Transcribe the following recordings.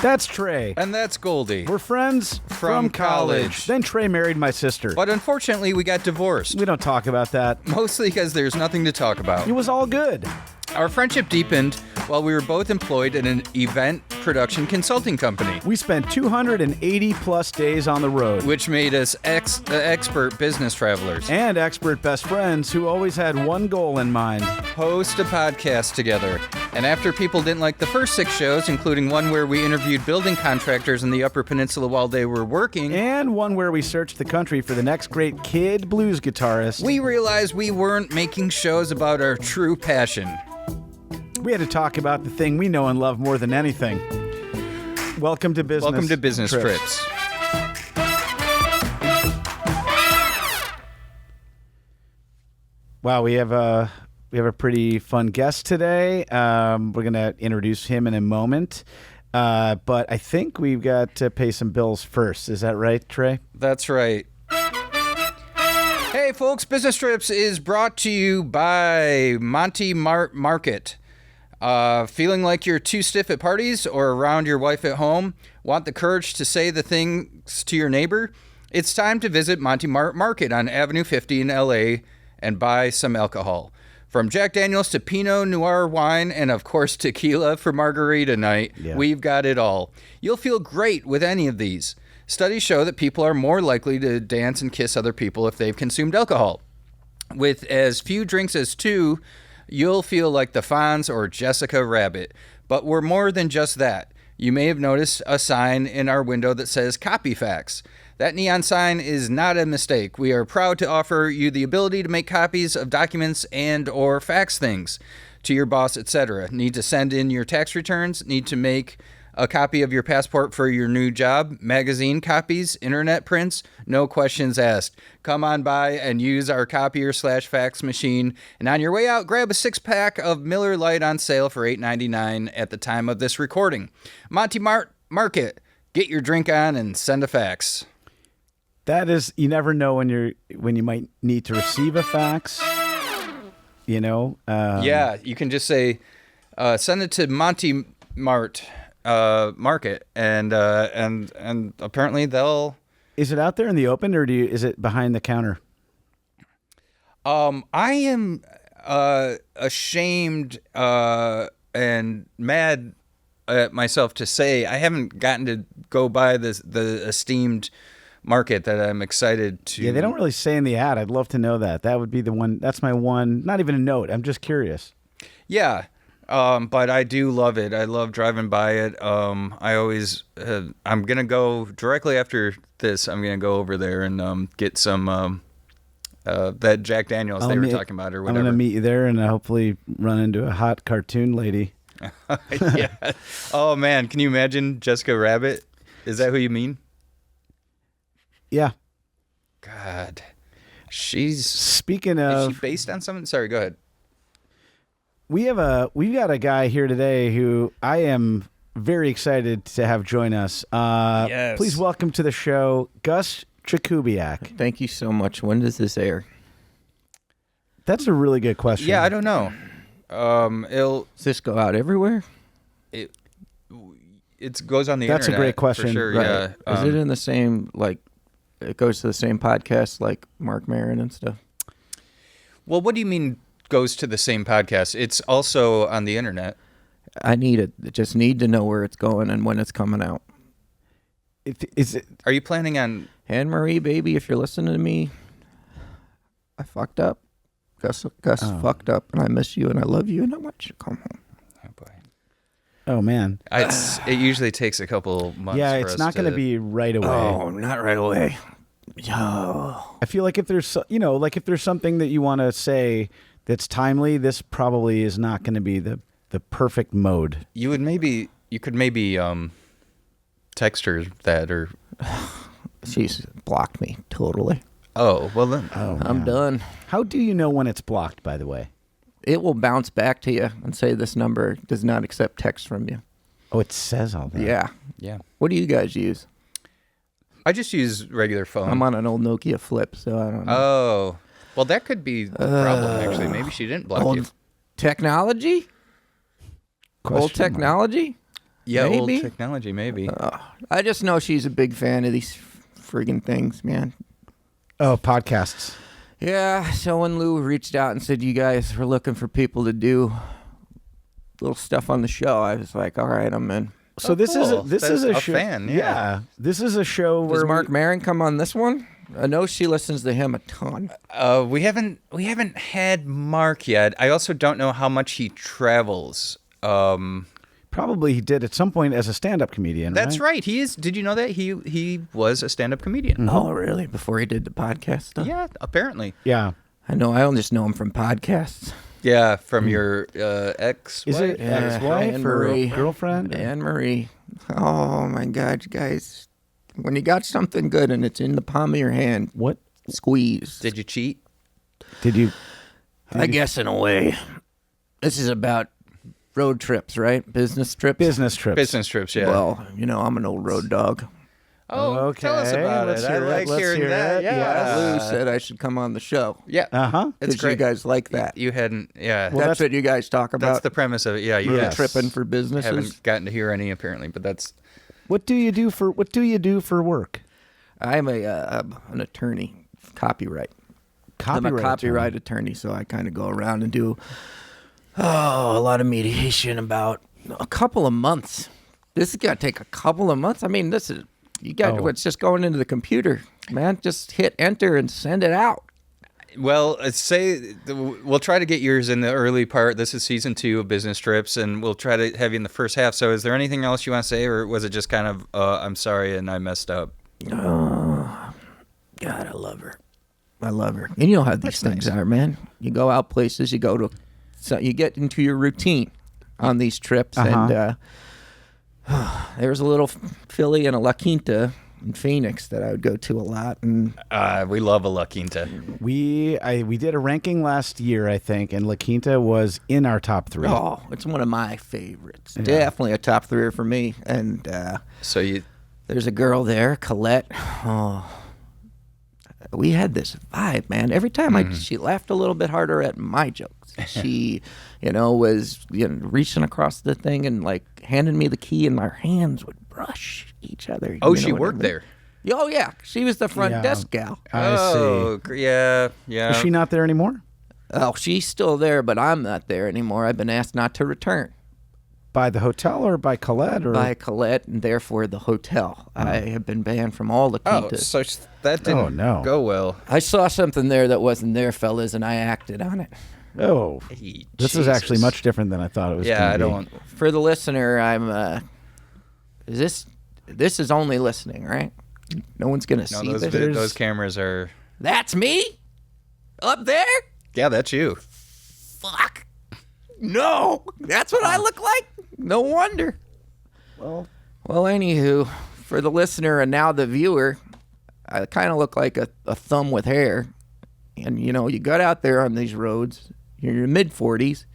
That's Trey. And that's Goldie. We're friends From college. Then Trey married my sister. But unfortunately, we got divorced. We don't talk about that. Mostly because there's nothing to talk about. It was all good. Our friendship deepened while we were both employed in an event production consulting company, We spent 280 plus days on the road. which made us expert business travelers. And expert best friends who always had one goal in mind. Host a podcast together. And after people didn't like the first 6 shows, including one where we interviewed building contractors in the Upper Peninsula while they were working, And one where we searched the country for the next great kid blues guitarist. we realized we weren't making shows about our true passion. We had to talk about the thing we know and love more than anything. Welcome to Business Welcome to Business Trips. Wow, we have a pretty fun guest today. We're going to introduce him in a moment. But I think we've got to pay some bills first. Is that right, Trey? That's right. Hey, folks, Business Trips is brought to you by Monty Mart Market. Feeling like you're too stiff at parties or around your wife at home? Want the courage to say the things to your neighbor? It's time to visit Monty Mart Market on Avenue 50 in LA and buy some alcohol. From Jack Daniels to Pinot Noir wine and, of course, tequila for margarita night, We've got it all. You'll feel great with any of these. Studies show that people are more likely to dance and kiss other people if they've consumed alcohol. With as few drinks as 2, you'll feel like the Fonz or Jessica Rabbit. But we're more than just that. You may have noticed a sign in our window that says Copyfax. That neon sign is not a mistake. We are proud to offer you the ability to make copies of documents and or fax things to your boss, etc. Need to send in your tax returns? Need to make a copy of your passport for your new job? Magazine copies? Internet prints? No questions asked. Come on by and use our copier/fax machine. And on your way out, grab a 6-pack of Miller Lite on sale for $8.99 at the time of this recording. Monty Mart Market. Get your drink on and send a fax. That is, you never know when you might need to receive a fax. You know? Yeah, you can just say, send it to Monty Mart Market, and apparently they'll. Is it out there in the open, or is it behind the counter? I am ashamed and mad at myself to say I haven't gotten to go by the esteemed market that I'm excited to. Yeah, they don't really say in the ad. I'd love to know that. That would be the one. That's my one. Not even a note. I'm just curious. Yeah. But I do love it. I love driving by it. I always, I'm going to go directly after this. I'm going to go over there and get some, that Jack Daniels they were talking about or whatever. I'm going to meet you there and hopefully run into a hot cartoon lady. Yeah. Oh, man. Can you imagine Jessica Rabbit? Is that who you mean? Yeah. God. Speaking of. Is she based on something? Sorry, go ahead. We've got a guy here today who I am very excited to have join us. Yes. Please welcome to the show, Gus Jakubiac. Thank you so much. When does this air? That's a really good question. Yeah, I don't know. Does this go out everywhere? It goes on the That's internet. A great question. For sure, Right. yeah. Is it in the same, like, it goes to the same podcast like Mark Maron and stuff? Well, what do you mean goes to the same podcast? It's also on the internet. I just need to know where it's going and when it's coming out. Is it? Are you planning on... Anne Marie, baby, if you're listening to me, I fucked up. Gus fucked up, and I miss you, and I love you, and I want you to come home. Oh, boy. Oh, man. It usually takes a couple months. Yeah, for it's us not going to be right away. Oh, not right away. Yo. I feel like if there's, if there's something that you want to say that's timely, this probably is not going to be the perfect mode. You could maybe text her that or... She's blocked me totally. Oh, well then. Oh, I'm done. How do you know when it's blocked, by the way? It will bounce back to you and say this number does not accept text from you. Oh, it says all that. Yeah. Yeah. What do you guys use? I just use regular phone. I'm on an old Nokia flip, so I don't know. Oh. Well, that could be the problem, actually. Maybe she didn't block you. Technology? Old technology? Yeah, Maybe. old technology, maybe. I just know she's a big fan of these friggin' things, man. Oh, podcasts. Yeah, so when Lou reached out and said you guys were looking for people to do little stuff on the show, I was like, all right, I'm in. So this is cool. this That's is a a show. fan, yeah. This is a show Does where Mark Maron come on this one? I know she listens to him a ton. We haven't had Mark yet. I also don't know how much he travels. probably he did at some point as a stand-up comedian. That's right. He is. Did you know that he was a stand-up comedian? Oh, really? Before he did the podcast stuff? Yeah, apparently. Yeah. I know. I just know him from podcasts. Yeah, from your ex. Is it ex-wife Anne or Marie. girlfriend? Anne Marie. Oh my God, you guys! When you got something good and it's in the palm of your hand, What squeeze. Did you cheat? did you? I guess in a way, this is about road trips, right? Business trips. Business trips. Business trips, yeah. Well, you know, I'm an old road dog. Oh, tell us okay. about Let's it. I hear it. like Let's hearing hear that. it. Yeah. Lou said I should come on the show. Yeah. Uh-huh. It's Because you great. guys like that. You hadn't, yeah. Well, That's what you guys talk that's about. the premise of it. Yeah, you road Yes. tripping for businesses. haven't gotten to hear any apparently, but that's What do you do for work? I'm an attorney, copyright. I'm a copyright attorney, so I kind of go around and do a lot of mediation about a couple of months. This is gonna take a couple of months. I mean, this is it's just going into the computer, man. Just hit enter and send it out. well. We'll try to get yours in the early part. This is season 2 of Business Trips, and we'll try to have you in the first half. So, is there anything else you want to say, or was it just kind of I'm sorry and I messed up? Oh, God, I love her. I love her. And you know how these things are, man. You go out places, you get into your routine on these trips, and there's a little Philly and a La Quinta in Phoenix that I would go to a lot, and We love a La Quinta. We did a ranking last year, I think, and La Quinta was in our top 3. oh, it's one of my favorites. Definitely a top 3 for me. And So you. there's a girl there, Colette. Oh, we had this vibe, man. Every time she laughed a little bit harder at my jokes. She, was reaching across the thing and like handing me the key, and our hands would brush each other. Oh, You know she what I worked mean? there. Oh yeah, she was the front Yeah. desk gal. I see. Yeah. Is she not there anymore? Oh, she's still there, but I'm not there anymore. I've been asked not to return By the hotel or by Colette? Or by Colette, and therefore the hotel. I have been banned from all the Oh, quintas. so that didn't no. go well. I saw something there that wasn't there, fellas, and I acted on it. Oh, Hey, this is actually Jesus. much different than I thought it was. Yeah, gonna I be. don't. For the listener, this is only listening, right? No one's gonna No, see those this. those cameras are. That's me up there. Yeah, that's you. Fuck. No, that's what I look like. No wonder. Well, anywho, for the listener and now the viewer, I kind of look like a thumb with hair. And you got out there on these roads. You're in your mid-40s,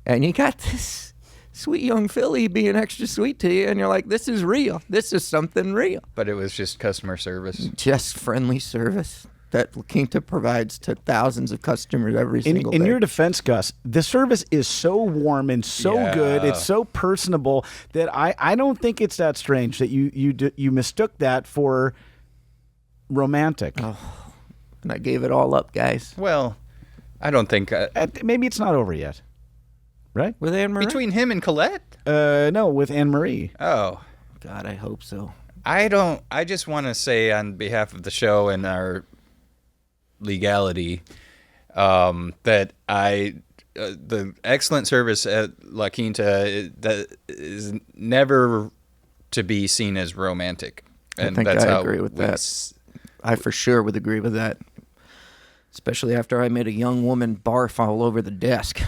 and you got this sweet young filly being extra sweet to you, and you're like, this is real. This is something real. But it was just customer service. Just friendly service that La Quinta provides to thousands of customers every single day. In your defense, Gus, the service is so warm and so Yeah. good. It's so personable that I don't think it's that strange that you mistook that for romantic. And I gave it all up, guys. Well, I don't think Maybe it's not over yet, right? With Anne Marie? between him and Colette. No, with Anne Marie. Oh, God, I hope so. I don't. I just want to say on behalf of the show and our legality that the excellent service at La Quinta that is never to be seen as romantic. And think that's I how agree with we that. I for sure would agree with that. Especially after I made a young woman barf all over the desk.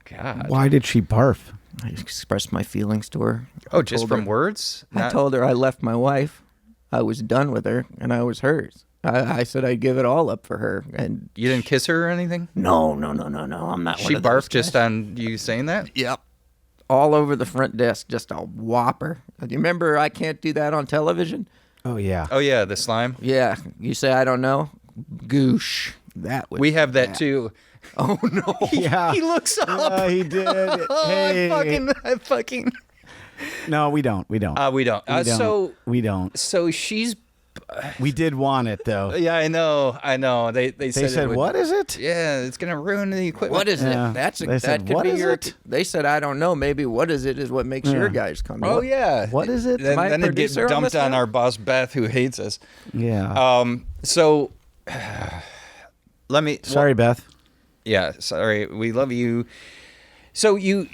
God. Why did she barf? I expressed my feelings to her. Oh, just told from her- words? I told her I left my wife. I was done with her, and I was hers. I said I'd give it all up for her, and You didn't kiss her or anything? no. I'm not. She one of those barfed just guys. on you saying that? Yep. All over the front desk, just a whopper. Do you remember I can't do that on television? Oh yeah. Oh yeah, the slime. Yeah. You say I don't know? Goosh. That was. We have that too. Oh no. Yeah. He looks up. Yeah, he did. Hey. I fucking. No, we don't. We don't. We don't. We don't. So she's. We did want it though. Yeah, I know. They said what is it? Yeah, it's gonna ruin the equipment. What is Yeah. it? They said, what is it? They said, I don't know. Maybe what is it is what makes your guys come. Oh yeah. What is it? Then, Am I a then it gets producer on dumped this on now? our boss Beth, who hates us. Yeah. So let me. Sorry, Beth. Yeah, sorry. We love you. So you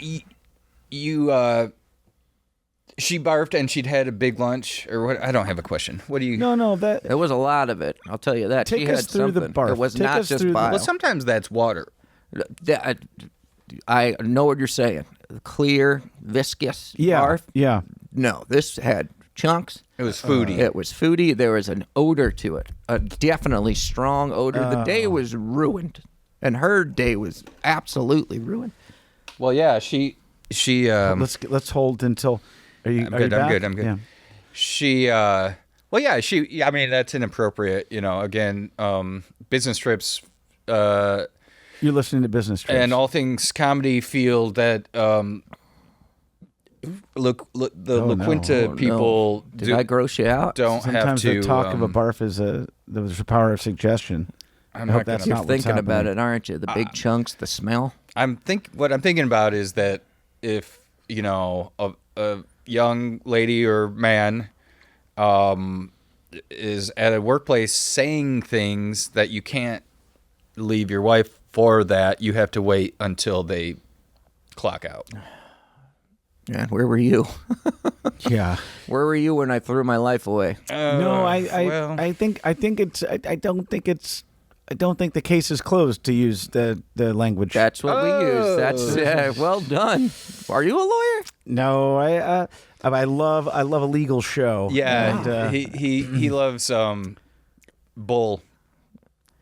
she barfed and she'd had a big lunch or what? I don't have a question. What do you? No, that. There was a lot of it. I'll tell you that. Take She us had through the something. barf. It was Take not us just through the- bile. Well, sometimes that's water. I know what you're saying. Clear, viscous Yeah. barf. Yeah. No, this had chunks. It was foodie. It was foodie. There was an odor to it, a definitely strong odor. The day was ruined, and her day was absolutely ruined. Well, yeah, she. Let's hold until. Are you? I'm are good. you I'm back? good. I'm good. Yeah. She. Well, yeah. She. I mean, that's inappropriate. Again, business trips. You're listening to Business Trips. And all things comedy feel that look the La Quinta people Did I gross you out? don't Sometimes have to. the talk of a barf is there's a power of suggestion. I'm I hope not that's gonna. not You're what's thinking about happening. it, aren't you? The big chunks, the smell. What I'm thinking about is that if a young lady or man is at a workplace saying things that you can't leave your wife for, that you have to wait until they clock out. Yeah, where were you? Yeah. Where were you when I threw my life away? No, well. I think it's. I don't think it's. I don't think the case is closed, to use the language. That's what we use. That's well done. Are you a lawyer? No, I love a legal show. Yeah, and, he loves bull.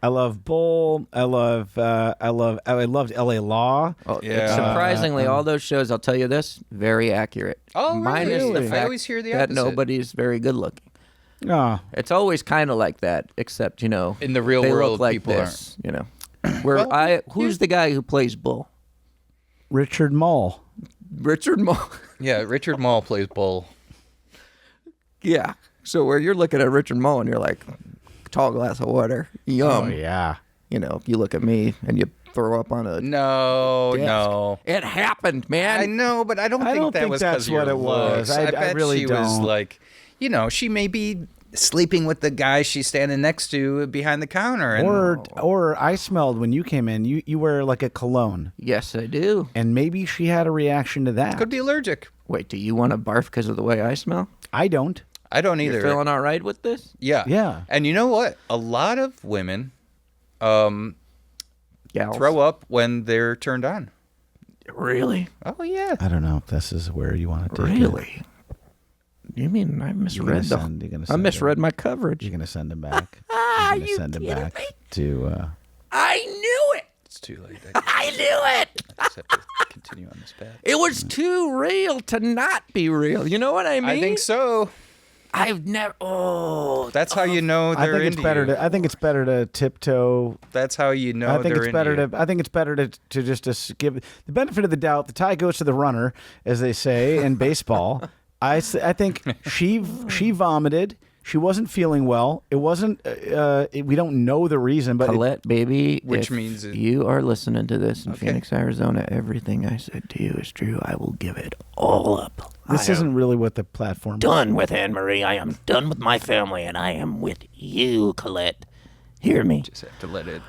I love Bull. I loved L.A. Law. Oh, Yeah. Surprisingly, all those shows, I'll tell you this, very accurate. Oh, Minus really? the I fact always hear the that opposite. nobody's very good looking. Oh, It's always kind of like that, except In the real they world, look like people this, who's the guy who plays Bull? Richard Mall. Richard Moll. Yeah, Richard Mall plays bull. Yeah. So where you're looking at Richard Moll and you're like, tall glass of water, yum. Oh yeah. You look at me and you throw up on a No, desk. no. It happened, man. I know, but I don't think that was that's because of your what it was. looks. I bet really she was don't. like, she may be sleeping with the guy she's standing next to behind the counter. And, Or I smelled when you came in. You wear like a cologne, Yes, I do. and maybe she had a reaction to that. could be allergic. Wait, do you want to barf because of the way I smell? I don't. I don't either. You're feeling all right with this? Yeah. Yeah. And you know what? A lot of women Gals. throw up when they're turned on. Really? Oh, yeah. I don't know if this is where you want to take it. Really? You mean I misread You're gonna I send misread him. my coverage. You're gonna send him back. You're gonna send him back to. I knew it. It's too late. I knew it. I just have to continue on this path. It was too real to not be real. You know what I mean? I think so. I've never. Oh, That's how you know I they're think it's into better you. to. I think it's better to tiptoe. That's how you know I think they're it's better into to. I think it's better to just give the benefit of the doubt. The tie goes to the runner, as they say in baseball. I think she vomited. She wasn't feeling well. It wasn't. We don't know the reason, but Colette, baby. Which if means it- you are listening to this in Okay. Phoenix, Arizona. Everything I said to you is true. I will give it all up. this isn't really what the platform. Done with Anne Marie. I am done with my family, and I am with you, Colette. Hear me. Just have to let it.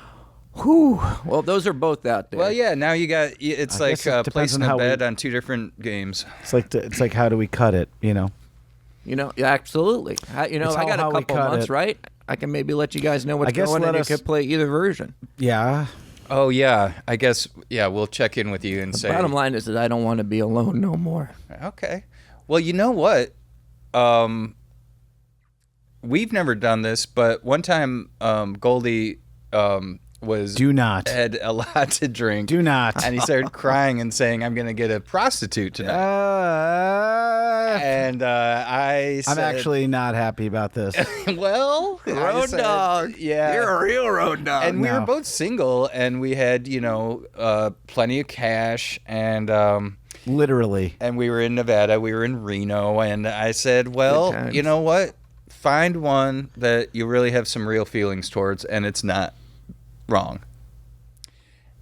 Whew. Well, those are both out there. Well, yeah. Now you got. It's I like guess it depends placing on a how bet we- on two different games. It's like how do we cut it? Yeah, absolutely. I It's got how a we couple cut months, it. right? I can maybe let you guys know what's I guess going, let and us- you could play either version. Yeah. Oh yeah. I guess. Yeah. We'll check in with you and say. Bottom line is that I don't want to be alone no more. Okay. Well, you know what? We've never done this, but one time Goldie Do not. had a lot to drink. Do not. And he started crying and saying, "I'm going to get a prostitute tonight." And I said, I'm actually not happy about this. well, I Road said, dog. Yeah. You're a real road dog. And we No. were both single, and we had, plenty of cash, and Literally. And we were in Nevada. We were in Reno. And I said, well, you know what? Find one that you really have some real feelings towards, and it's not wrong.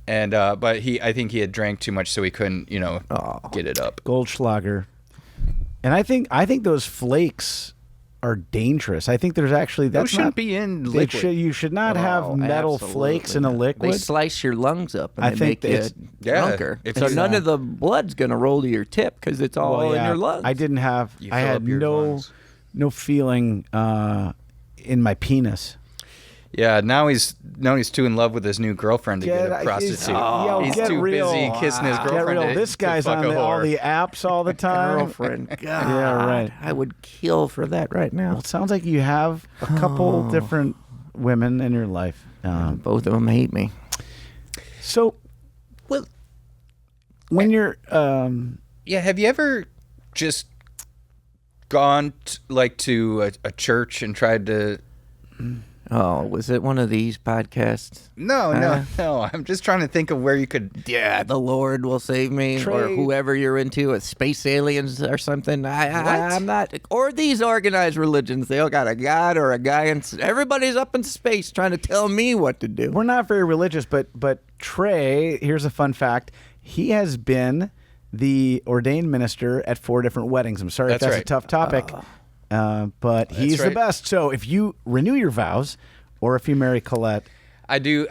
And but I think he had drank too much, so he couldn't, get it up. Goldschlager. And I think those flakes are dangerous. I think there's actually those shouldn't be in liquid. You should not have metal flakes in a liquid. They slice your lungs up and I they think make you drunker. So none of the blood's gonna roll to your tip because it's all in your lungs. I didn't have. I had no feeling in my penis. Yeah, now he's too in love with his new girlfriend to get a prostitute. He's too busy kissing his girlfriend. This guy's on all the apps all the time. Girlfriend. God, yeah, right. I would kill for that right now. Well, it sounds like you have a couple different women in your life. Both of them hate me. So, when you're, have you ever just gone to a church and tried to? Oh, was it one of these podcasts? No. I'm just trying to think of where you could. Yeah, the Lord will save me, or whoever you're into, with space aliens or something. I'm not. Or these organized religions, they all got a god or a guy, and everybody's up in space trying to tell me what to do. We're not very religious, but Trey, here's a fun fact: he has been the ordained minister at 4 different weddings. I'm sorry if that's a tough topic. But he's the best. So if you renew your vows, or if you marry Colette, I do.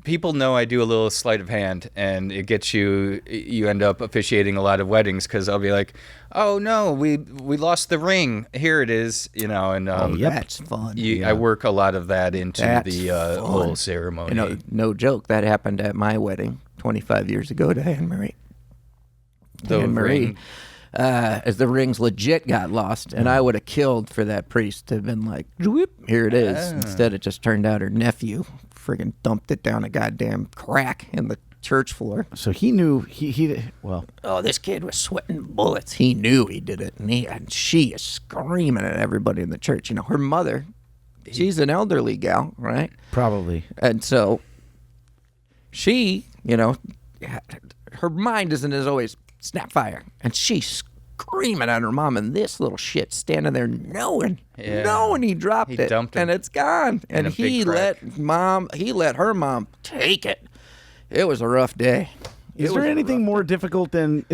People know I do a little sleight of hand, and it gets you. You end up officiating a lot of weddings because I'll be like, "Oh no, we lost the ring. Here it is," And that's fun. I work a lot lot into the whole ceremony. No joke. That happened at my wedding 25 years ago to Anne Marie. As the rings legit got lost, and I would have killed for that priest to have been like, here it is. Instead, it just turned out her nephew friggin' dumped it down a goddamn crack in the church floor. So he knew this kid was sweating bullets. He knew he did it, and she is screaming at everybody in the church. Her mother, she's an elderly gal, right? Probably. And so she, her mind isn't as always Snapfire, and she's screaming at her mom, and this little shit standing there knowing he dropped it, dumped and it's gone, and he let her mom take it. It was a rough day. Is there anything more difficult than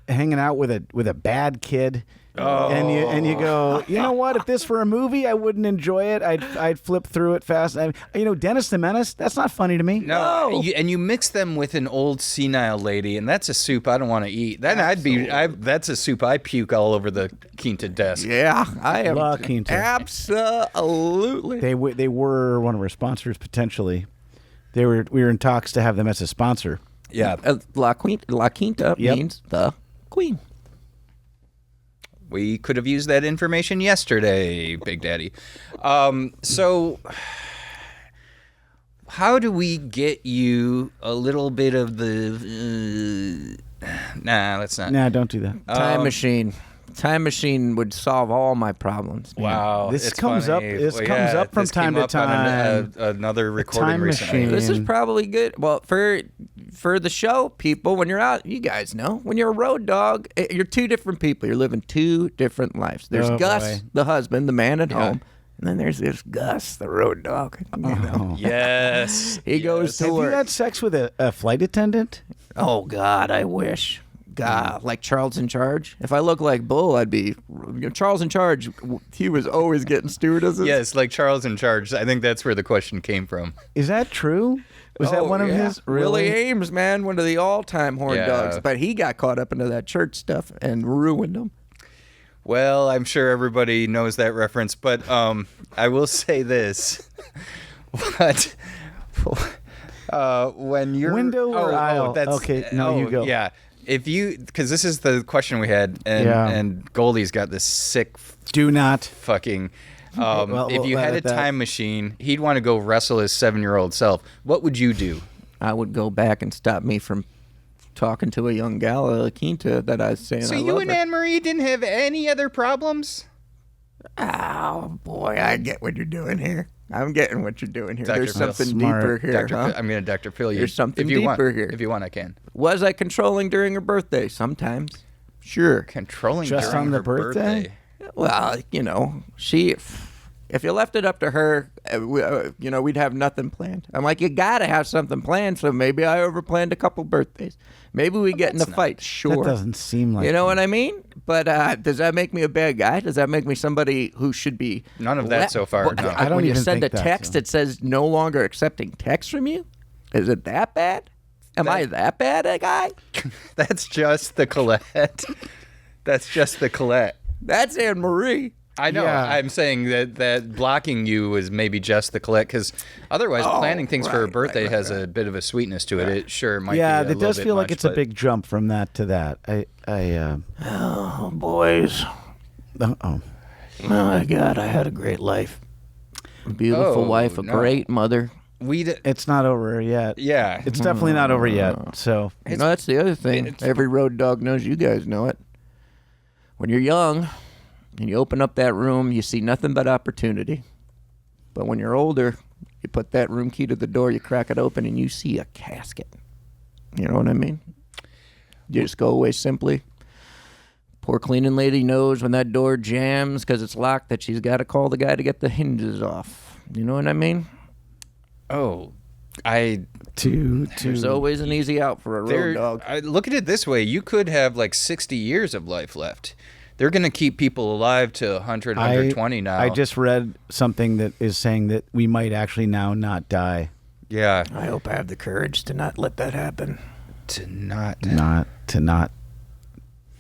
hanging out with a bad kid? Oh. And you go, you know what? If this were a movie, I wouldn't enjoy it. I'd flip through it fast. Dennis the Menace. That's not funny to me. No. And you mix them with an old senile lady, and that's a soup I don't want to eat. Then that's a soup I puke all over the Quinta desk. Yeah, I am. La Quinta. Absolutely. They were one of our sponsors potentially. We were in talks to have them as a sponsor. Yeah, La Quinta means the Queen. We could have used that information yesterday, Big Daddy. So how do we get you a little bit of the... Nah, let's not. Nah, don't do that. Time machine. Time machine would solve all my problems. Man. Wow, this comes up. This comes up from time to time. Another recording recently. This is probably good. Well, for the show, people, when you're out, you guys know, when you're a road dog, you're 2 different people. You're living 2 different lives. There's Gus, the husband, the man at home. And then there's this Gus, the road dog. Yes. He goes to work. Have you had sex with a flight attendant? Oh, God, I wish. God, like Charles in Charge. If I look like Bull, I'd be Charles in Charge. He was always getting stewardesses. Yes, like Charles in Charge. I think that's where the question came from. Is that true? Was that one of his? Really? Willie Ames, man, one of the all-time horn dogs. But he got caught up into that church stuff and ruined them. Well, I'm sure everybody knows that reference, but I will say this: when you're window or aisle? Okay, you go. Yeah. Because this is the question we had, and Goldie's got this sick. Do not fucking. If you had a time machine, he'd want to go wrestle his 7-year-old self. What would you do? I would go back and stop me from talking to a young gal, La Quinta, that I was saying. So I you love and her. Anne Marie didn't have any other problems? Oh boy, I get what you're doing here. I'm getting what you're doing here. Dr. There's Phil. something Smart. deeper here, Dr. huh? I'm going to Dr. Phil you. There's something if you deeper want, here. If you want, I can. Was I controlling during her birthday? Sometimes. Sure. Controlling Just during on the her birthday? Well, if you left it up to her, we'd have nothing planned. I'm like, you got to have something planned, so maybe I overplanned a couple birthdays. Maybe we get in a fight. Sure. That doesn't seem like You know what I mean? But does that make me a bad guy? Does that make me somebody who should be... None of that so far, no. I don't when you even send a think that, text so. that says no longer accepting text from you, is it that bad? Am I that bad a guy? That's just the Colette. That's just the Colette. That's Anne Marie. I know. Yeah. I'm saying that blocking you is maybe just the Colette, because otherwise planning things for her birthday has a bit of a sweetness to it. It sure might be a it little does bit feel like much, it's a but- big jump from that to that. Oh, boys. Oh, Oh, my God. I had a great life. A beautiful Oh, wife, a no. great mother. it's not over yet. Yeah. It's definitely not over yet. So No, that's the other thing. Every road dog knows, you guys know it. When you're young and you open up that room, you see nothing but opportunity. But when you're older, you put that room key to the door, you crack it open, and you see a casket. You know what I mean? You just go away simply. Poor cleaning lady knows when that door jams because it's locked that she's got to call the guy to get the hinges off. You know what I mean? Oh, I There's always an easy out for a road dog. look at it this way. You could have like 60 years of life left. They're going to keep people alive to 100, 120 now. I just read something that is saying that we might actually now not die. Yeah. I hope I have the courage to not let that happen. To not.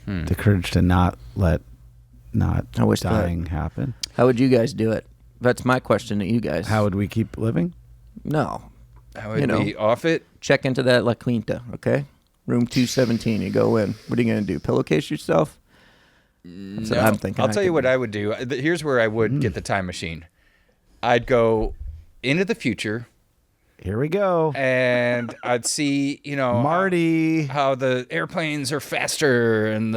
The courage to not let I wish dying happen. How would you guys do it? That's my question to you guys. How would we keep living? No. How would we off it? Check into that La Quinta, okay? Room 217. You go in. What are you going to do? Pillowcase yourself? That's what I'm thinking. I'll tell you what I would do. Here's where I would get the time machine. I'd go into the future, Here we go. and I'd see, Marty. how the airplanes are faster, and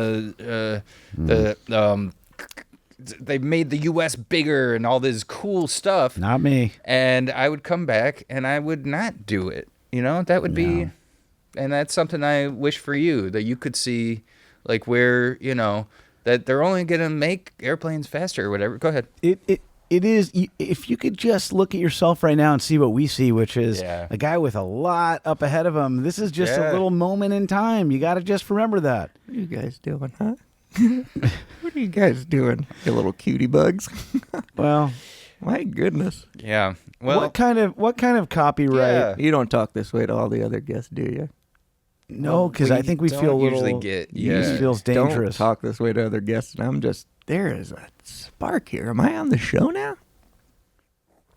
they've made the U.S. bigger, and all this cool stuff. Not me. And I would come back, and I would not do it. That would be, and that's something I wish for you, that you could see, like where that they're only gonna make airplanes faster or whatever. Go ahead. It is. If you could just look at yourself right now and see what we see, which is a guy with a lot up ahead of him. This is just a little moment in time. You got to just remember that. What are you guys doing, huh? What are you guys doing, you little cutie bugs? Well, My goodness. Yeah. Well, what kind of copyright? Yeah. You don't talk this way to all the other guests, do you? No, because I think we don't feel a little. usually get- This yeah. feels dangerous. Don't talk this way to other guests. And there is a spark here. Am I on the show now?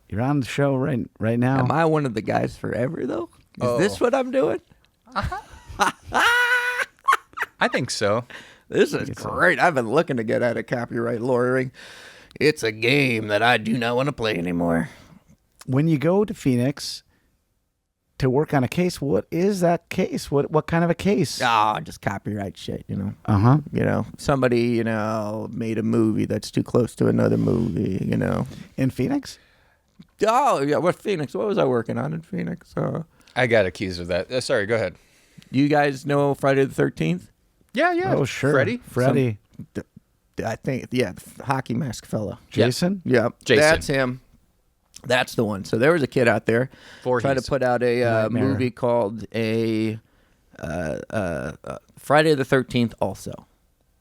You're on the show right now. Am I one of the guys forever, though? Is Oh. this what I'm doing? I think so. This is great. I've been looking to get out of copyright lawyering. It's a game that I do not want to play anymore. When you go to Phoenix to work on a case, what is that case? What kind of a case? Just copyright shit, Uh-huh. Somebody, made a movie that's too close to another movie, In Phoenix? Oh, yeah, what Phoenix? What was I working on in Phoenix? I got accused of that. Sorry, go ahead. You guys know Friday the 13th? Yeah, yeah. Oh, sure. Freddie? I think, the hockey mask fella. Jason? Yeah, Jason. that's him. That's the one. So there was a kid out there trying to put out a Nightmare. movie called Friday the 13th also.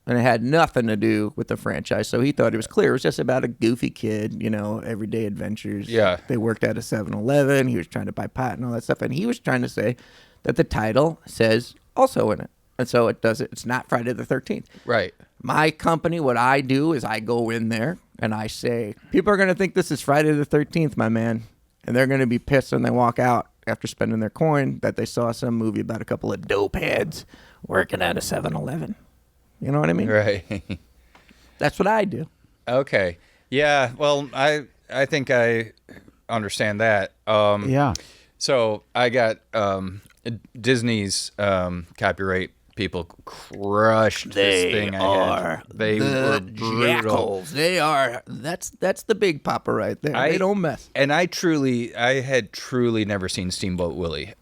And it had nothing to do with the franchise. So he thought it was clear. It was just about a goofy kid, everyday adventures. Yeah. They worked at a 7-Eleven. He was trying to buy pot and all that stuff. And he was trying to say that the title says also in it. And so it's not Friday the 13th. Right. My company, what I do is I go in there and I say, people are going to think this is Friday the 13th, my man. And they're going to be pissed when they walk out after spending their coin that they saw some movie about a couple of dope heads working at a 7-Eleven. You know what I mean? Right. That's what I do. Okay. Yeah. Well, I think I understand that. Yeah. So I got Disney's copyright people crushed this thing I had. They were brutal. Jackals. They are. That's the Big Papa right there. They don't mess. And I had truly never seen Steamboat Willie.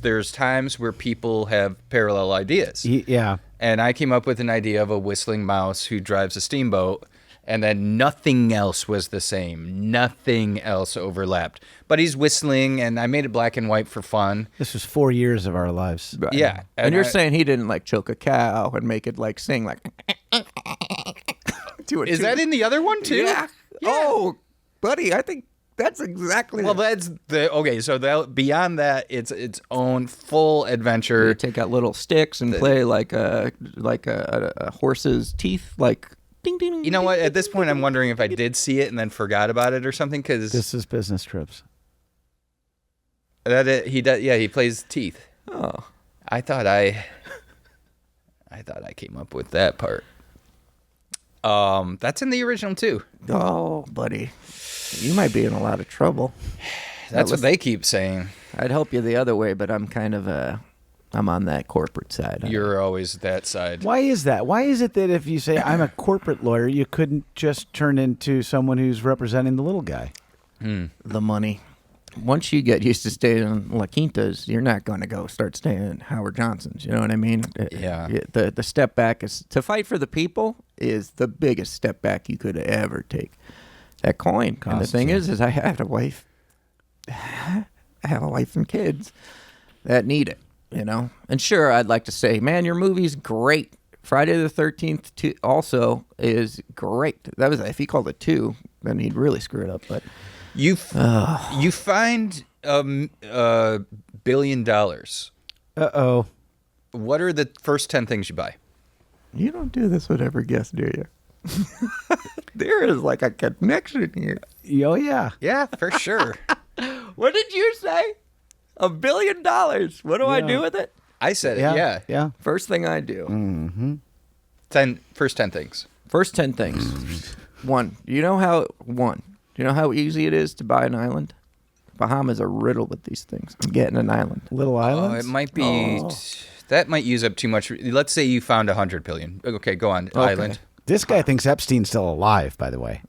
There's times where people have parallel ideas. Yeah. And I came up with an idea of a whistling mouse who drives a steamboat, and then nothing else was the same. Nothing else overlapped. But he's whistling, and I made it black and white for fun. This was 4 years of our lives. Right. Yeah. And you're saying he didn't like choke a cow and make it like sing like. Is that in the other one too? Yeah. Oh, buddy, I think that's exactly. Well, that's so beyond that, it's its own full adventure. You take out little sticks and play like a horse's teeth, like ding ding. Ding, you know what? ding, At this point, I'm wondering if I did see it and then forgot about it or something. Because This is business trips. he does. Yeah, he plays teeth. Oh, I thought I came up with that part. That's in the original too. oh, buddy, you might be in a lot of trouble. That's what they keep saying. I'd help you the other way, but I'm kind of I'm on that corporate side. You're always that side. Why is that? Why is it that if you say I'm a corporate lawyer, you couldn't just turn into someone who's representing the little guy? The money. Once you get used to staying in La Quintas, you're not going to go start staying in Howard Johnson's. You know what I mean? Yeah. The step back is to fight for the people is the biggest step back you could ever take. That coin. And the thing is I have a wife. I have a wife and kids that need it. You know. And sure, I'd like to say, man, your movie's great. Friday the 13th also is great. That was if he called it 2, then he'd really screw it up. But. You find $1 billion. Uh-oh. What are the first 10 things you buy? You don't do this with every guest, do you? There is like a connection here. Oh, yeah. Yeah, for sure. What did you say? $1 billion. What do I do with it? I said it. Yeah. Yeah. First thing I do. First 10 things. First 10 things. One. You know how easy it is to buy an island? Bahamas are riddled with these things. Getting an island. Little islands? It might be. That might use up too much. Let's say you found 100 billion. Okay, go on. Okay. Island. This guy thinks Epstein's still alive, by the way.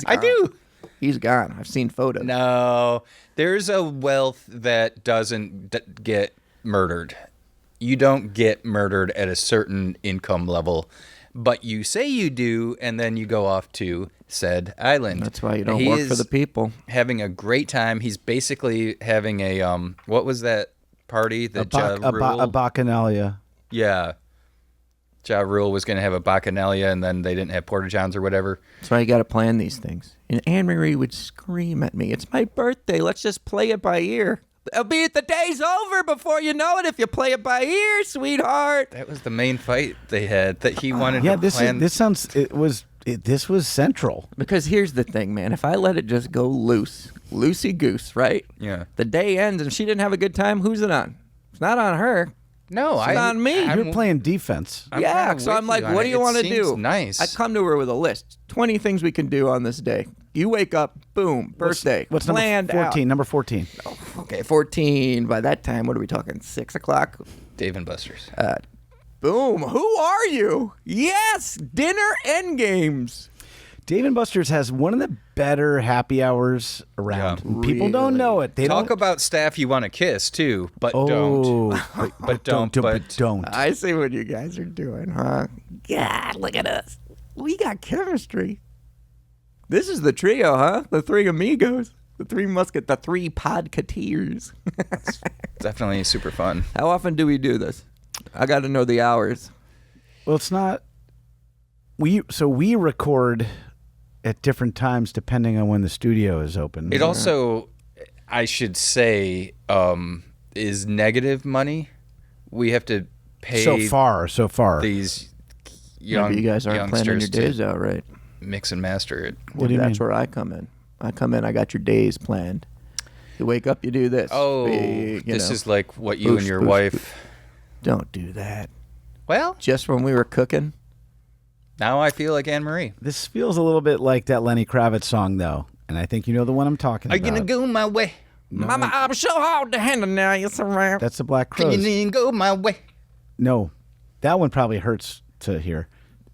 I do. He's gone. I've seen photos. No, there's a wealth that doesn't get murdered. You don't get murdered at a certain income level, but you say you do, and then you go off to said island. That's why you don't work for the people. Having a great time. He's basically having a what was that party? The A bacchanalia. Yeah. Ja Rule was going to have a bacchanalia, and then they didn't have porta johns or whatever. That's why you got to plan these things. And Anne-Marie would scream at me, "It's my birthday. Let's just play it by ear. It'll be the day's over before you know it if you play it by ear, sweetheart." That was the main fight they had, that he wanted Yeah, to plan. this was central. Because here's the thing, man. If I let it just go loosey-goose, right? Yeah. The day ends and she didn't have a good time, who's it on? It's not on her. No, It's on me. You're playing defense. Yeah, kinda so I'm with like, you on what it. do you It want to seems do? nice. I come to her with a list. 20 things we can do on this day. You wake up, boom, birthday. What's planned number 14? out. Number 14. Okay, 14. By that time, what are we talking? 6 o'clock? Dave and Buster's. Boom. Who are you? Yes, dinner and games. Dave & Buster's has one of the better happy hours around. Yeah. People don't know it. They Talk don't. about staff you want to kiss too, but Oh, don't. But don't. But don't. I see what you guys are doing, huh? God, look at us. We got chemistry. This is the trio, huh? The three amigos. The three podcateers. Definitely super fun. How often do we do this? I got to know the hours. Well, it's not. We record at different times depending on when the studio is open. It also, I should say, is negative money. We have to pay so far. these young Maybe you guys aren't planning your youngsters days to out right. mix and master it. What do you That's mean? where I come in. I got your days planned. You wake up, you do this. Oh, this is like what you and your wife. Don't do that. Well, Just when we were cooking. now I feel like Anne Marie. This feels a little bit like that Lenny Kravitz song, though, and I think you know the one I'm talking Are about. you gonna go my way? Mama, I'm so hard to handle now. You're so right. That's the Black Crows. Didn't go my way. No, that one probably hurts to hear.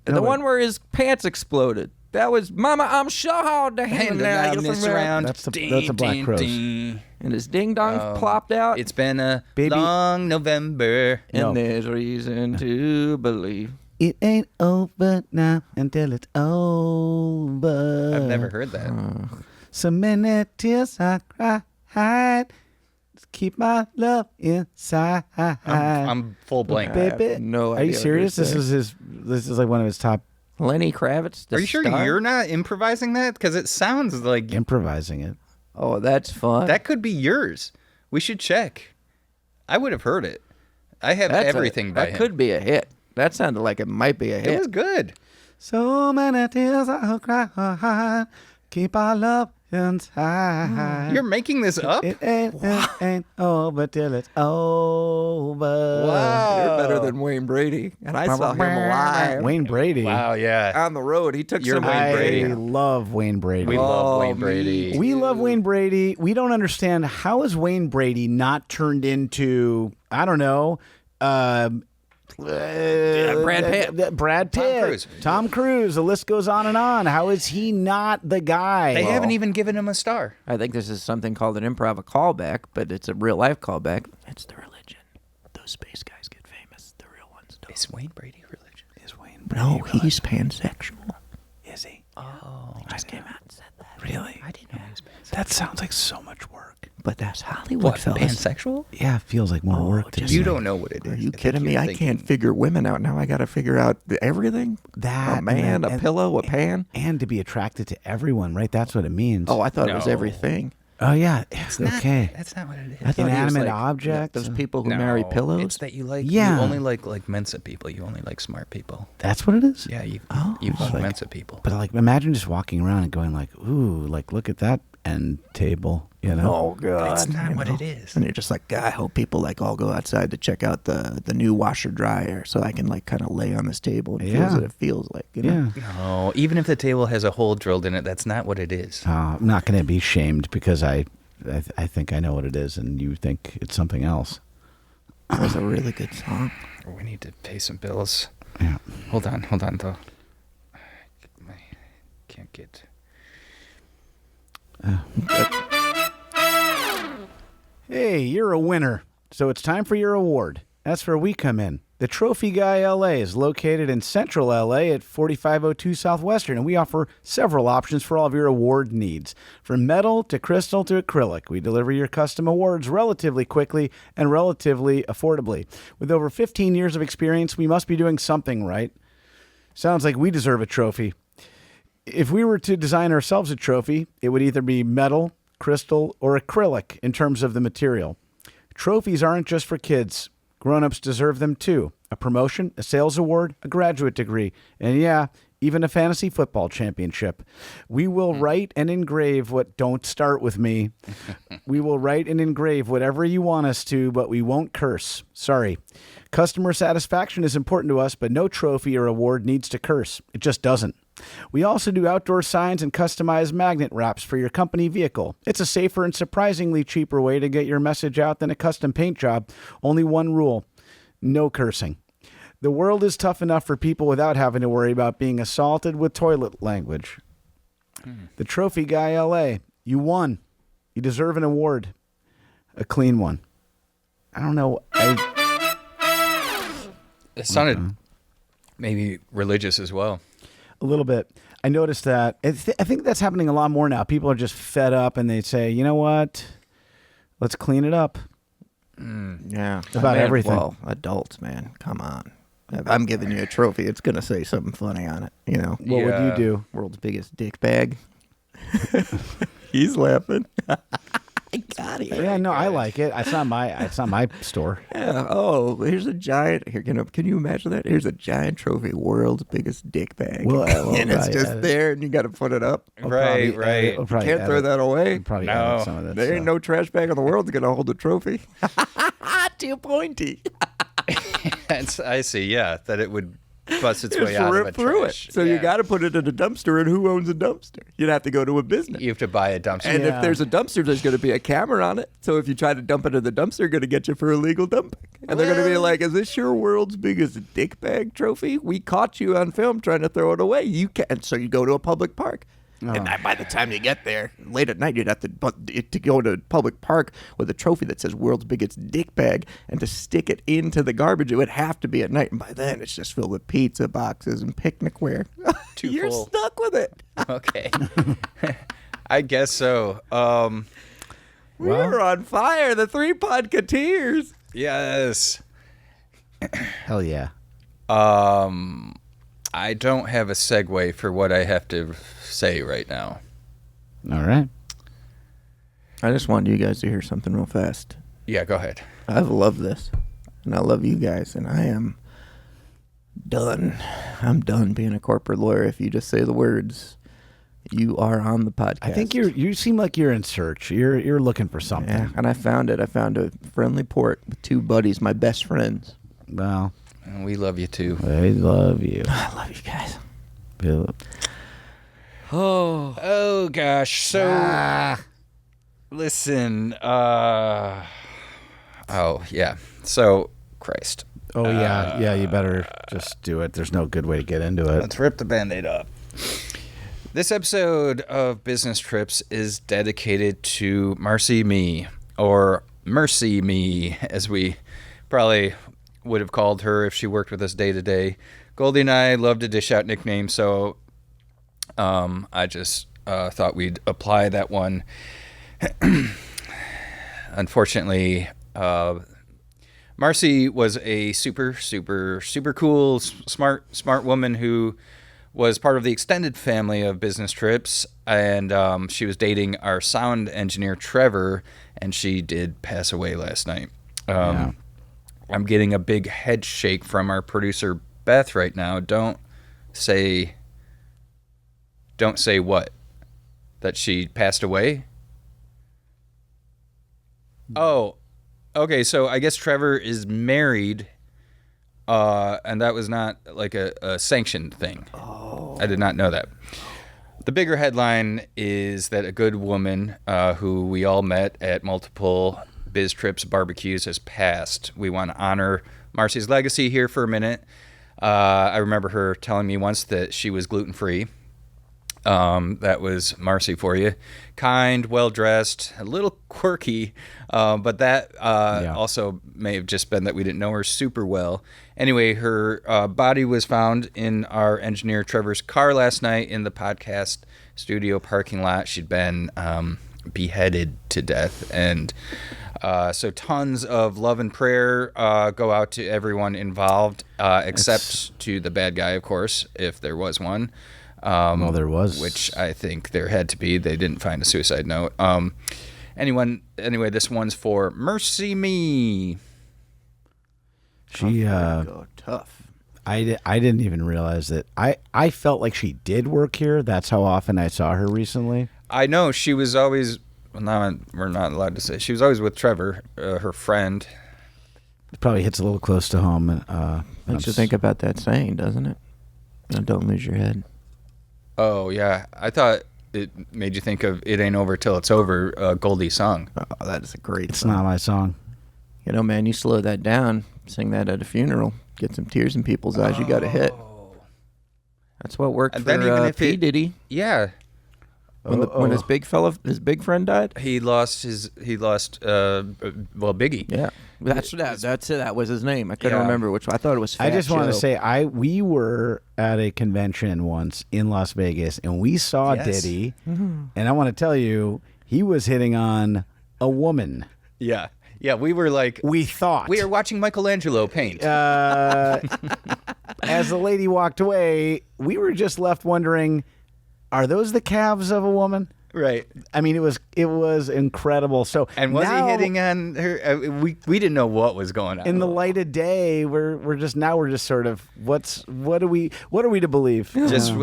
The one where his pants exploded. That was Mama, I'm so hard to handle now. You're so right. That's the Black Crows. And his ding dong plopped out. It's been a long November. And there's reason to believe. It ain't over now until it's over. I've never heard that. So many tears I cried. Keep my love inside. I'm full blank. Baby. No Are idea you what serious? you're This is like one of his top. Lenny Kravitz. Are you sure star? you're not improvising that? Because it sounds like Improvising it. Oh, that's fun. that could be yours. We should check. I would have heard it. I have everything by that him. could be a hit. That sounded like it might be a hit. It was good. So many tears I cried. Keep our love inside. You're making this up? It ain't over till it's over. Wow. You're better than Wayne Brady. And I saw him live Wayne Brady. Wow, yeah. on the road. He took You're some Wayne I Brady. love Wayne Brady. We love Wayne me Brady. We love Wayne Brady. We don't understand how is Wayne Brady not turned into, I don't know, Brad Pitt. Brad Pitt. Cruise. Tom Cruise. The list goes on and on. How is he not the guy? They haven't even given him a star. I think this is something called an improv callback, but it's a real life callback. It's the religion. Those space guys get famous. The real ones don't. Is Wayne Brady religion? Is Wayne Brady No, he's pansexual. Is he? Oh, he just came out and said that. Really? I didn't know he was pansexual. That sounds like so much work. But that's Hollywood, What, fellas. pansexual? Yeah, it feels like more work to just me. You don't know what it is. Are you I think kidding me? you're I thinking- can't figure women out now. I got to figure out everything. That A man, a pillow, a pan. and to be attracted to everyone, right? That's what it means. Oh, I thought it was No. everything. Oh yeah. It's Not- okay. That's not what it is. I thought he was Inanimate like objects. Those people who marry No, pillows. It's that you like. Yeah. You only like Mensa people. You only like smart people. That's what it is. Yeah. You Oh. love like- Mensa people. But like, imagine just walking around and going like, "Ooh, like look at that end table," you know? Oh God, That's not you what know? it is. And you're just like, God, I hope people like all go outside to check out the new washer dryer, so I can like kind of lay on this table and feels what it feels like. You know? Yeah. No, even if the table has a hole drilled in it, that's not what it is. I'm not going to be shamed because I think I know what it is, and you think it's something else. That was a really good song. We need to pay some bills. Yeah. Hold on though. I can't get. Hey, you're a winner. So it's time for your award. That's where we come in. The Trophy Guy LA is located in central LA at 4502 Southwestern, and we offer several options for all of your award needs. From metal to crystal to acrylic, we deliver your custom awards relatively quickly and relatively affordably. With over 15 years of experience, we must be doing something right. Sounds like we deserve a trophy. If we were to design ourselves a trophy, it would either be metal, crystal, or acrylic in terms of the material. Trophies aren't just for kids. Grown-ups deserve them too. A promotion, a sales award, a graduate degree, and yeah, even a fantasy football championship. We will write and engrave what don't start with me. We will write and engrave whatever you want us to, but we won't curse. Sorry. Customer satisfaction is important to us, but no trophy or award needs to curse. It just doesn't. We also do outdoor signs and customized magnet wraps for your company vehicle. It's a safer and surprisingly cheaper way to get your message out than a custom paint job. Only one rule: no cursing. The world is tough enough for people without having to worry about being assaulted with toilet language. The Trophy Guy LA, you won. You deserve an award. A clean one. I don't know. It sounded maybe religious as well. A little bit. I noticed that. I think that's happening a lot more now. People are just fed up and they say, you know what? Let's clean it up. Yeah, About everything. Well, adults, man, come on. If I'm giving you a trophy, it's gonna say something funny on it. You know, What would you Yeah. do? world's biggest dick bag. He's laughing. I got it. Yeah, no, I like it. It's not my store. Yeah. Oh, here's a giant. Here, can you imagine that? Here's a giant trophy, world's biggest dick bag, Well, and it's right, just there, and you got to put it up. Right. I'll probably Can't add throw it. that away. I'll probably No. add some of that There ain't stuff. no trash bag in the world that's gonna hold the trophy. Too pointy. I see. Yeah, that it would busts its Just way out of a rip through trash. it. So you got to put it in a dumpster, and who owns a dumpster? You'd have to go to a business. You have to buy a dumpster. And if there's a dumpster, there's going to be a camera on it. So if you try to dump it in the dumpster, they're going to get you for illegal dumping. And they're going to be like, is this your world's biggest dick bag trophy? We caught you on film trying to throw it away. You can't. So you go to a public park. And by the time you get there, late at night, you'd have to go to a public park with a trophy that says world's biggest dick bag, and to stick it into the garbage, it would have to be at night. And by then, it's just filled with pizza boxes and picnic wear. You're full. stuck with it. Okay. I guess so. We were on fire, the 3 Podcateers. Yes. Hell yeah. I don't have a segue for what I have to say right now. All right. I just wanted you guys to hear something real fast. Yeah, go ahead. I've loved this, and I love you guys, and I am done. I'm done being a corporate lawyer. If you just say the words, you are on the podcast. I think you seem like you're in search. You're looking for something. Yeah, and I found it. I found a friendly port with 2 buddies, my best friends. Well, And we love you too. I love you. I love you guys. Philip. Oh gosh. So listen, oh yeah. So Christ. Oh yeah, you better just do it. There's no good way to get into it. Let's rip the Band-Aid up. This episode of Business Trips is dedicated to Marcy Me, or Mercy Me, as we probably would have called her if she worked with us day to day. Goldie and I love to dish out nicknames, so I just thought we'd apply that one. Unfortunately, Marcy was a super cool, smart woman who was part of the extended family of Business Trips, and she was dating our sound engineer Trevor, and she did pass away last night. I'm getting a big head shake from our producer Beth right now. Don't say what? That she passed away? Oh, okay. So I guess Trevor is married, and that was not like a sanctioned thing. Oh. I did not know that. The bigger headline is that a good woman who we all met at multiple Biz Trips barbecues has passed. We want to honor Marcy's legacy here for a minute. I remember her telling me once that she was gluten-free. That was Marcy for you. Kind, well-dressed, a little quirky, but that also may have just been that we didn't know her super well. Anyway, her body was found in our engineer Trevor's car last night in the podcast studio parking lot. She'd been beheaded to death, and so tons of love and prayer go out to everyone involved, except to the bad guy, of course, if there was one. Well, there was, which I think there had to be. They didn't find a suicide note. Anyway, this one's for Mercy Me. She tough. I didn't even realize that. I felt like she did work here. That's how often I saw her recently. I know she was always. Well, now we're not allowed to say. She was always with Trevor, her friend. It probably hits a little close to home. Makes you think about that saying, doesn't it? Don't lose your head. Oh, yeah. I thought it made you think of It Ain't Over Till It's Over, Goldie's song. Oh, that is a great It's song. not my song. You know, man, you slow that down, sing that at a funeral, get some tears in people's eyes, you got a hit. That's what worked And for then even if P. it- Diddy. Yeah. When his big friend died? He lost Biggie. Yeah. That's it. That was his name. I couldn't Yeah. remember which one. I thought it was Fat I just want to Joe. say, we were at a convention once in Las Vegas, and we saw Yes. Diddy, and I want to tell you, he was hitting on a woman. Yeah. Yeah, we were like... We thought. We were watching Michelangelo paint. As the lady walked away, we were just left wondering, are those the calves of a woman? Right. I mean, it was incredible. So And was now, he hitting on her? We didn't know what was going on. in the light of day? We're just sort of what are we to believe? Just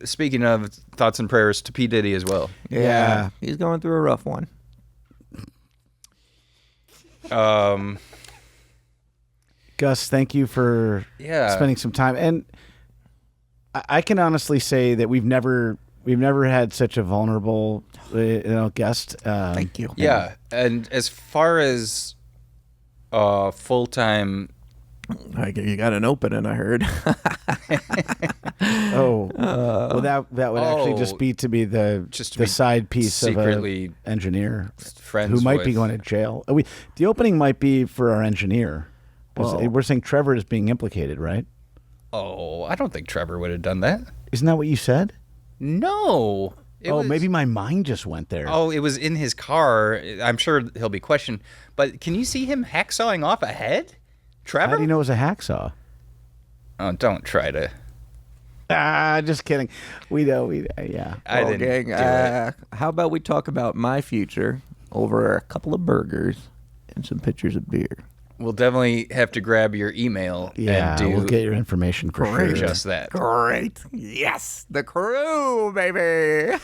speaking of thoughts and prayers to P. Diddy as well. Yeah. He's going through a rough one. Gus, thank you for spending some time. And I can honestly say that we've never had such a vulnerable guest. Thank you. Yeah, and as far as full-time, You got an opening, I heard. well, that would actually just be to be the side piece secretly of an engineer friends who might be with- going to jail. The opening might be for our engineer. 'Cause Well- we're saying Trevor is being implicated, right? Oh, I don't think Trevor would have done that. Isn't that what you said? No. It was- Maybe my mind just went there. Oh, it was in his car. I'm sure he'll be questioned. But can you see him hacksawing off a head? Trevor? How do you know it was a hacksaw? Oh, don't try to. Just kidding. We know. Yeah. I Well, didn't gang, do it. how about we talk about my future over a couple of burgers and some pitchers of beer? We'll definitely have to grab your email Yeah, and do we'll get your information for sure. just that. Great. Yes. The crew, baby.